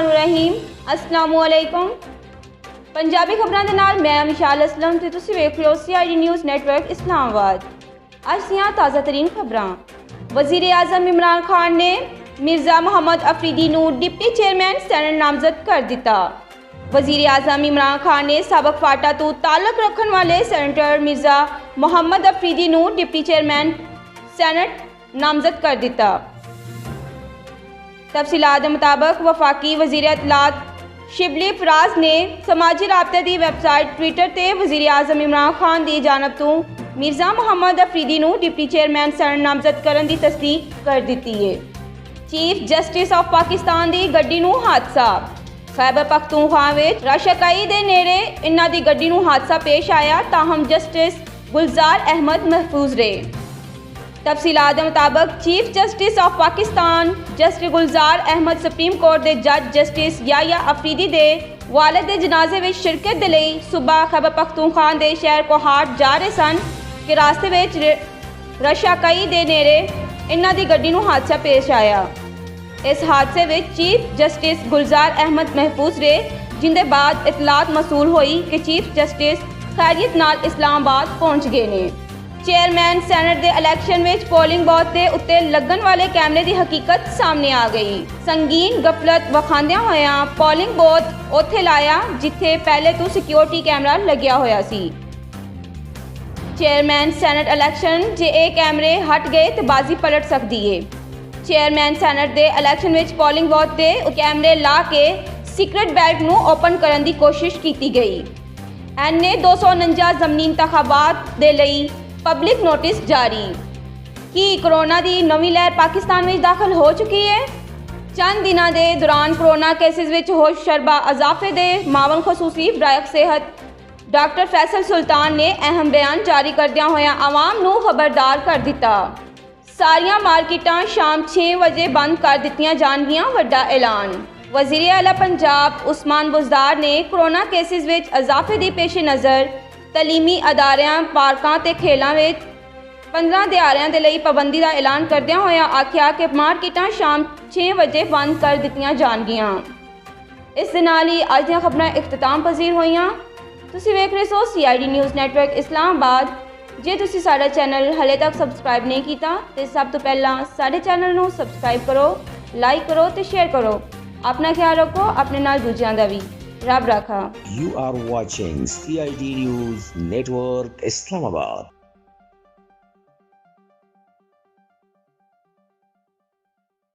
बिस्मिल्लाहिर्रहमानिर्रहीम। अस्सलामुअलैकुम। पंजाबी खबरां दे नाल मैं विशाल असलम ते तुसीं वेख रहे हो CID न्यूज़ नेटवर्क इस्लामाबाद। अज दियां ताज़ा तरीन खबरां। वज़ीर आज़म इमरान खान ने मिर्ज़ा मोहम्मद अफरीदी नूं डिप्टी चेयरमैन सैनेट नामजद कर दिता। वज़ीर आज़म इमरान खान ने साबक फाटा तो ताल्लुक रखने वाले सेनेटर मिर्ज़ा मोहम्मद अफरीदी नूं डिप्टी चेयरमैन सैनेट नामजद कर दिता। तफसीलात के मुताबिक वफाकी वज़ीर इत्तलात शिबली फराज ने समाजी राबते की वैबसाइट ट्विटर ते वज़ीर आज़म इमरान खान की जानब तो मिर्ज़ा मोहम्मद अफरीदी नूं डिप्टी चेयरमैन सैनेट नामजद करने की तस्दीक कर दी है। चीफ जस्टिस ऑफ पाकिस्तान की गड्डी नूं हादसा। खैबर पख्तूनख्वा विच राशाकाई दे नेड़े इन्हां दी गड्डी नूं हादसा पेश आया, ताहम जस्टिस गुलजार अहमद महफूज रहे। तफसीलात के मुताबिक chief justice of Pakistan justice Gulzar Ahmed supreme court के जज जस्टिस याया अफरीदी दे वालिद दे जनाजे में शिरकत दे लई सुबह खैबर पख्तूनख्वा के शहर कोहाट जा रहे सन कि रास्ते में रशाकाई दे नेड़े इन्हां दी गड्डी नूं हादसा पेश आया। इस हादसे में चीफ जस्टिस गुलजार अहमद महफूज रहे, जिंदे बाद इतलात मसूल हुई कि चीफ जस्टिस खैरियत नाल इस्लामाबाद पहुंच गए ने। चेयरमैन सैनेट के इलैक्शन में पोलिंग बूथ के उत्ते लगन वाले कैमरे की हकीकत सामने आ गई। संगीन गफलत वखांदियां होया पोलिंग बूथ उत्थे लाया जिथे पहले तो सिक्योरिटी कैमरा लग्या होया सी। चेयरमैन सैनेट इलैक्शन जे ए कैमरे हट गए तो बाजी पलट सकती है। चेयरमैन सैनेट के इलैक्शन में पोलिंग बूथ के कैमरे ला के सीक्रेट बैल्ट नूं ओपन करने की कोशिश की गई। NA 249 ज़मनी इंतखाबात दे लई पब्लिक नोटिस जारी। कि कोरोना की नवी लहर पाकिस्तान में दाखिल हो चुकी है। चंद दिनों के दौरान कोरोना केसेस में होश शरबा इजाफे दे मावन खसूसी बराए सेहत डॉक्टर फैसल सुल्तान ने अहम बयान जारी करदिया होया आवाम नूं खबरदार कर दिता। सारिया मार्केटां शाम 6 बजे बंद कर दित्तियां जाणगियां, वड्डा ऐलान। वज़ीर आला पंजाब उस्मान बुज़दार ने कोरोना केसेस में इजाफे की पेश नज़र तलीमी अदारियां पार्कां ते खेलों में 15 दिहाड़ियां दे लई पाबंदी का ऐलान करदिया होया आख्या कि मार्केटां शाम 6 बजे बंद कर दित्तियां जाणगियां। इस दे नाल ही अज दियां खबरां इख्तिताम पजीर होईयां। तुसीं वेख रहे हो CID न्यूज़ नेटवर्क इस्लामाबाद। जे तुसीं साडा चैनल हले तक सबसक्राइब नहीं कीता तो सब तो पहला साडे चैनल नूं सबसक्राइब करो, लाइक करो तो शेयर करो। अपना ख्याल रखो, अपने नाल दूजियां दा भी। रब रखा। You are watching CID News Network Islamabad.